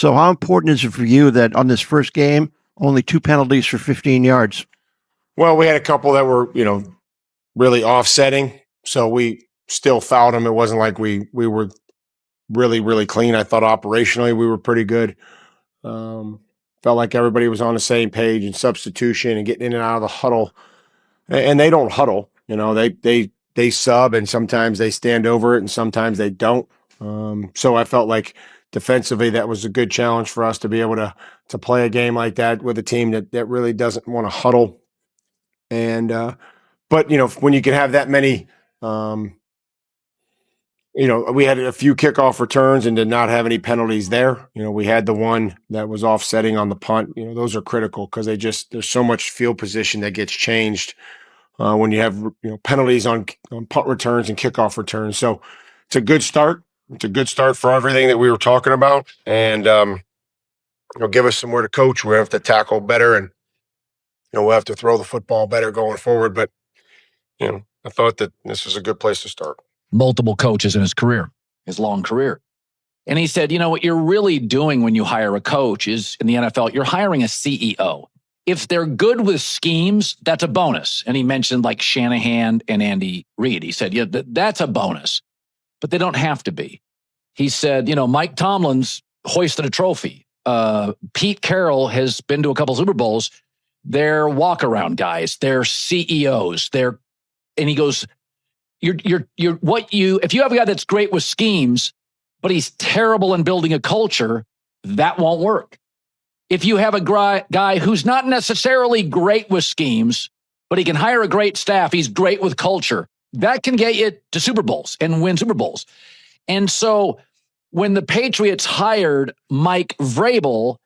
So how important is it for you that on this first game, only 2 penalties for 15 yards? Well, we had a couple that were, really offsetting. So we still fouled them. It wasn't like we were really, really clean. I thought operationally we were pretty good. Felt like everybody was on the same page in substitution and getting in and out of the huddle. And they don't huddle. They sub, and sometimes they stand over it and sometimes they don't. So I felt like defensively that was a good challenge for us to be able to play a game like that with a team that really doesn't want to huddle. And but when you can have that many, we had a few kickoff returns and did not have any penalties there. We had the one that was offsetting on the punt. Those are critical because there's so much field position that gets changed when you have penalties on punt returns and kickoff returns. So it's a good start. It's a good start for everything that we were talking about, and give us somewhere to coach. We have to tackle better, and we'll have to throw the football better going forward. But I thought that this was a good place to start. Multiple coaches in his career, his long career. And he said, what you're really doing when you hire a coach is, in the NFL, you're hiring a CEO. If they're good with schemes, that's a bonus. And he mentioned like Shanahan and Andy Reid. He said, that's a bonus, but they don't have to be. He said, Mike Tomlin's hoisted a trophy. Pete Carroll has been to a couple Super Bowls. They're walk-around guys. They're CEOs. And he goes, if you have a guy that's great with schemes, but he's terrible in building a culture, that won't work. If you have a guy who's not necessarily great with schemes, but he can hire a great staff, he's great with culture, that can get you to Super Bowls and win Super Bowls. And so when the Patriots hired Mike Vrabel,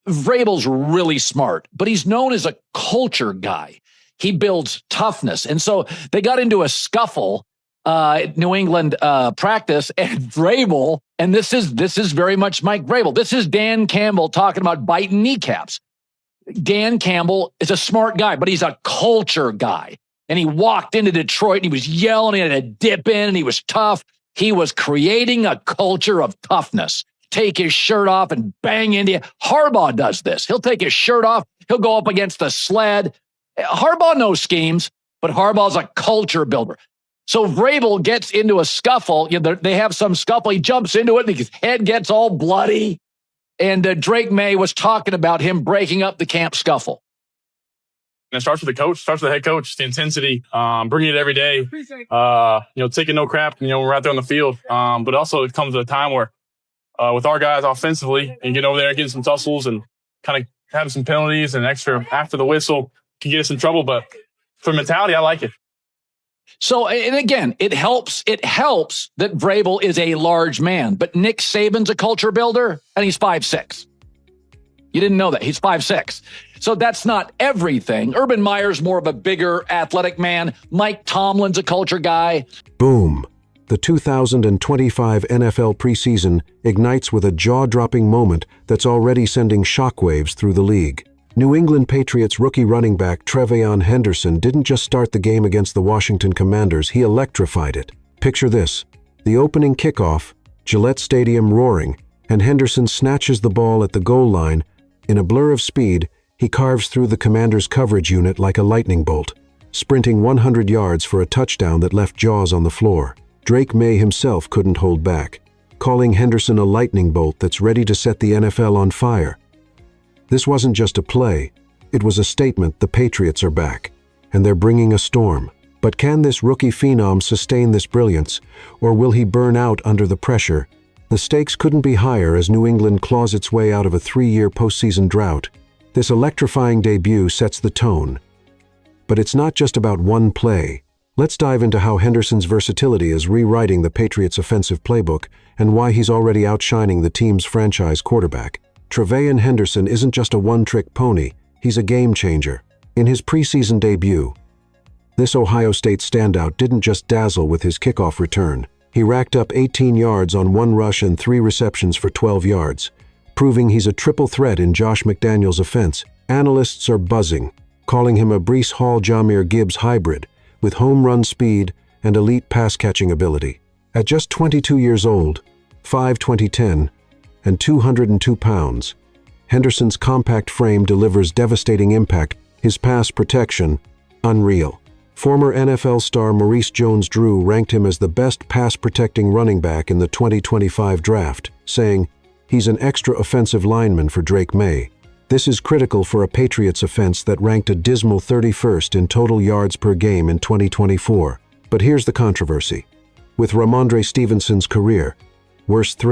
Vrabel's really smart, but he's known as a culture guy. He builds toughness. And so they got into a scuffle at New England practice, and Vrabel, and this is very much Mike Vrabel. This is Dan Campbell talking about biting kneecaps. Dan Campbell is a smart guy, but he's a culture guy. And he walked into Detroit and he was yelling, he had a dip in, and he was tough. He was creating a culture of toughness. Take his shirt off and bang into you. Harbaugh does this. He'll take his shirt off. He'll go up against the sled. Harbaugh knows schemes, but Harbaugh's a culture builder. So Vrabel gets into a scuffle. They have some scuffle. He jumps into it and his head gets all bloody. And Drake Maye was talking about him breaking up the camp scuffle. And it starts with the coach, starts with the head coach, the intensity, bringing it every day, taking no crap, we're out there on the field. But also it comes at a time where with our guys offensively and getting over there and getting some tussles and kind of having some penalties and extra after the whistle can get us in trouble. But for mentality, I like it. So, and again, it helps that Vrabel is a large man, but Nick Saban's a culture builder and he's 5'6". You didn't know that. He's 5'6". So that's not everything. Urban Meyer's more of a bigger athletic man. Mike Tomlin's a culture guy. Boom. The 2025 NFL preseason ignites with a jaw-dropping moment that's already sending shockwaves through the league. New England Patriots rookie running back TreVeyon Henderson didn't just start the game against the Washington Commanders, he electrified it. Picture this: the opening kickoff, Gillette Stadium roaring, and Henderson snatches the ball at the goal line. In a blur of speed, he carves through the Commanders' coverage unit like a lightning bolt, sprinting 100 yards for a touchdown that left jaws on the floor. Drake Maye himself couldn't hold back, calling Henderson a lightning bolt that's ready to set the NFL on fire. This wasn't just a play, it was a statement: the Patriots are back, and they're bringing a storm. But can this rookie phenom sustain this brilliance, or will he burn out under the pressure? The stakes couldn't be higher as New England claws its way out of a 3-year postseason drought. This electrifying debut sets the tone. But it's not just about one play. Let's dive into how Henderson's versatility is rewriting the Patriots' offensive playbook and why he's already outshining the team's franchise quarterback. TreVeyon Henderson isn't just a one-trick pony, he's a game-changer. In his preseason debut, this Ohio State standout didn't just dazzle with his kickoff return. He racked up 18 yards on 1 rush and 3 receptions for 12 yards, proving he's a triple threat in Josh McDaniels' offense. Analysts are buzzing, calling him a Breece Hall-Jahmyr Gibbs hybrid, with home run speed and elite pass-catching ability. At just 22 years old, 5/2010, and 202 pounds. Henderson's compact frame delivers devastating impact, his pass protection, unreal. Former NFL star Maurice Jones-Drew ranked him as the best pass-protecting running back in the 2025 draft, saying, "He's an extra offensive lineman for Drake Maye." This is critical for a Patriots offense that ranked a dismal 31st in total yards per game in 2024. But here's the controversy. With Ramondre Stevenson's career, worst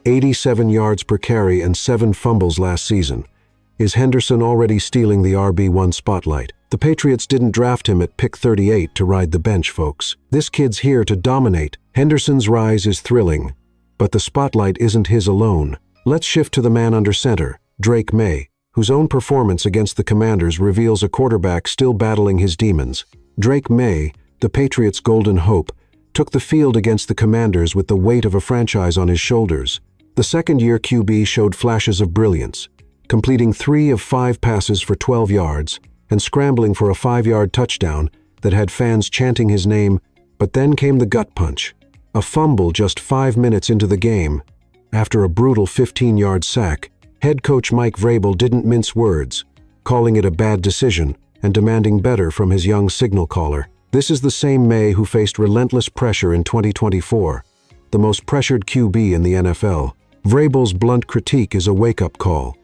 87 yards per carry and 7 fumbles last season, is Henderson already stealing the RB1 spotlight? The Patriots didn't draft him at pick 38 to ride the bench, folks. This kid's here to dominate. Henderson's rise is thrilling, but the spotlight isn't his alone. Let's shift to the man under center, Drake Maye, whose own performance against the Commanders reveals a quarterback still battling his demons. Drake Maye, the Patriots' golden hope, took the field against the Commanders with the weight of a franchise on his shoulders. The second-year QB showed flashes of brilliance, completing 3 of 5 passes for 12 yards and scrambling for a 5-yard touchdown that had fans chanting his name, but then came the gut punch. A fumble just 5 minutes into the game. After a brutal 15-yard sack, head coach Mike Vrabel didn't mince words, calling it a bad decision and demanding better from his young signal caller. This is the same Maye who faced relentless pressure in 2024, the most pressured QB in the NFL. Vrabel's blunt critique is a wake-up call.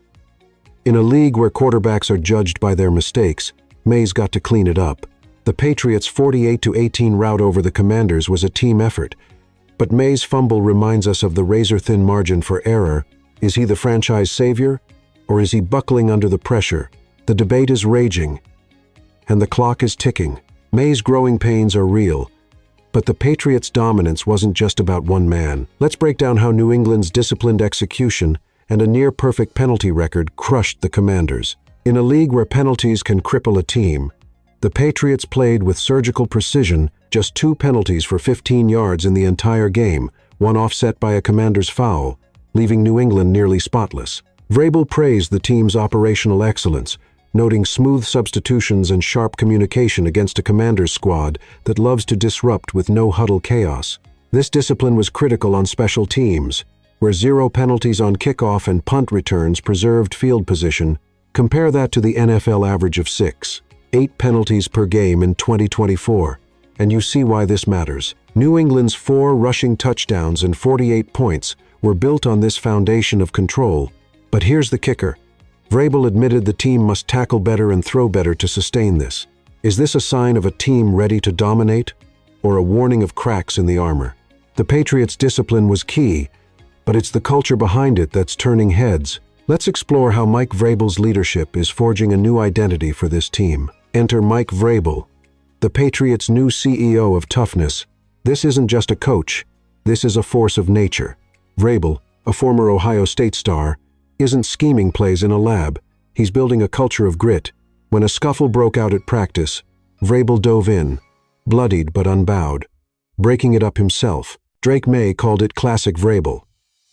In a league where quarterbacks are judged by their mistakes, Maye's got to clean it up. The Patriots' 48-18 rout over the Commanders was a team effort, but Maye's fumble reminds us of the razor-thin margin for error. Is he the franchise savior, or is he buckling under the pressure? The debate is raging, and the clock is ticking. Maye's growing pains are real, but the Patriots' dominance wasn't just about one man. Let's break down how New England's disciplined execution and a near-perfect penalty record crushed the Commanders. In a league where penalties can cripple a team, the Patriots played with surgical precision, just 2 penalties for 15 yards in the entire game, one offset by a Commanders foul, leaving New England nearly spotless. Vrabel praised the team's operational excellence, noting smooth substitutions and sharp communication against a Commanders squad that loves to disrupt with no-huddle chaos. This discipline was critical on special teams, where 0 penalties on kickoff and punt returns preserved field position. Compare that to the NFL average of 8 penalties per game in 2024, and you see why this matters. New England's 4 rushing touchdowns and 48 points were built on this foundation of control. But here's the kicker. Vrabel admitted the team must tackle better and throw better to sustain this. Is this a sign of a team ready to dominate, or a warning of cracks in the armor? The Patriots' discipline was key, but it's the culture behind it that's turning heads. Let's explore how Mike Vrabel's leadership is forging a new identity for this team. Enter Mike Vrabel, the Patriots' new CEO of toughness. This isn't just a coach, this is a force of nature. Vrabel, a former Ohio State star, isn't scheming plays in a lab. He's building a culture of grit. When a scuffle broke out at practice, Vrabel dove in, bloodied but unbowed, breaking it up himself. Drake Maye called it classic Vrabel,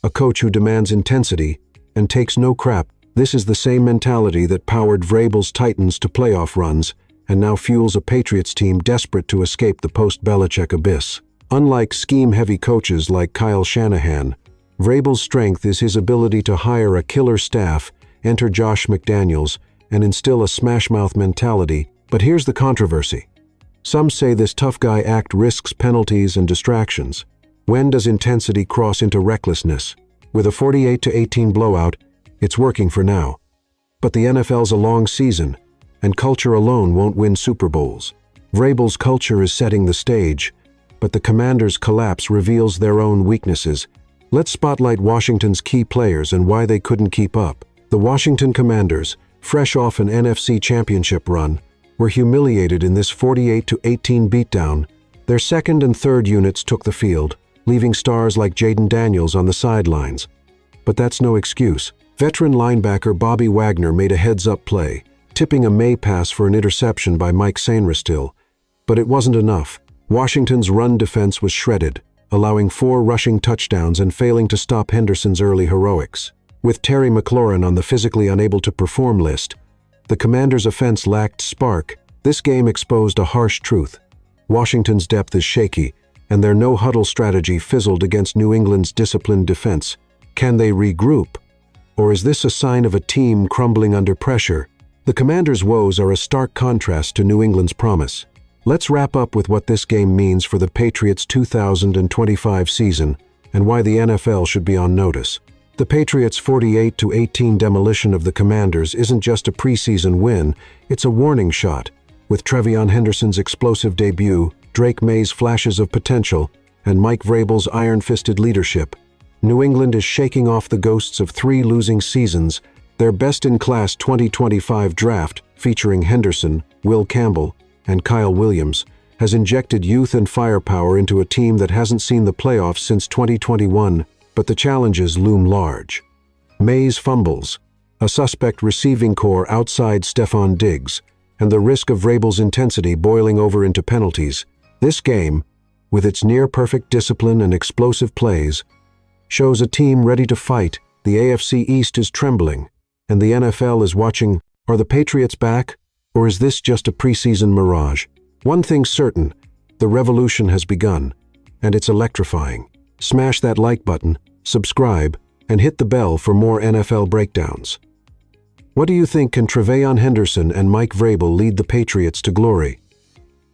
a coach who demands intensity and takes no crap. This is the same mentality that powered Vrabel's Titans to playoff runs and now fuels a Patriots team desperate to escape the post-Belichick abyss. Unlike scheme-heavy coaches like Kyle Shanahan, Vrabel's strength is his ability to hire a killer staff, enter Josh McDaniels, and instill a smash-mouth mentality. But here's the controversy. Some say this tough guy act risks penalties and distractions. When does intensity cross into recklessness? With a 48-18 blowout, it's working for now. But the NFL's a long season, and culture alone won't win Super Bowls. Vrabel's culture is setting the stage, but the Commanders' collapse reveals their own weaknesses. Let's spotlight Washington's key players and why they couldn't keep up. The Washington Commanders, fresh off an NFC championship run, were humiliated in this 48-18 beatdown. Their second and third units took the field, leaving stars like Jaden Daniels on the sidelines. But that's no excuse. Veteran linebacker Bobby Wagner made a heads-up play, tipping a Maye pass for an interception by Mike Sainristil. But it wasn't enough. Washington's run defense was shredded, allowing 4 rushing touchdowns and failing to stop Henderson's early heroics. With Terry McLaurin on the physically unable to perform list, the Commanders' offense lacked spark. This game exposed a harsh truth. Washington's depth is shaky, and their no-huddle strategy fizzled against New England's disciplined defense. Can they regroup? Or is this a sign of a team crumbling under pressure? The Commanders' woes are a stark contrast to New England's promise. Let's wrap up with what this game means for the Patriots' 2025 season and why the NFL should be on notice. The Patriots' 48-18 demolition of the Commanders isn't just a preseason win, it's a warning shot. With TreVeyon Henderson's explosive debut, Drake Maye's flashes of potential, and Mike Vrabel's iron-fisted leadership, New England is shaking off the ghosts of 3 losing seasons. Their best-in-class 2025 draft, featuring Henderson, Will Campbell, and Kyle Williams, has injected youth and firepower into a team that hasn't seen the playoffs since 2021, but the challenges loom large. Maye's fumbles, a suspect receiving core outside Stefon Diggs, and the risk of Vrabel's intensity boiling over into penalties. This game, with its near-perfect discipline and explosive plays, shows a team ready to fight. The AFC East is trembling, and the NFL is watching. Are the Patriots back, or is this just a preseason mirage? One thing's certain, the revolution has begun, and it's electrifying. Smash that like button, subscribe, and hit the bell for more NFL breakdowns. What do you think? Can TreVeyon Henderson and Mike Vrabel lead the Patriots to glory?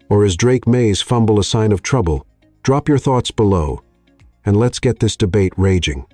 Or is Drake Maye's fumble a sign of trouble? Drop your thoughts below, and let's get this debate raging.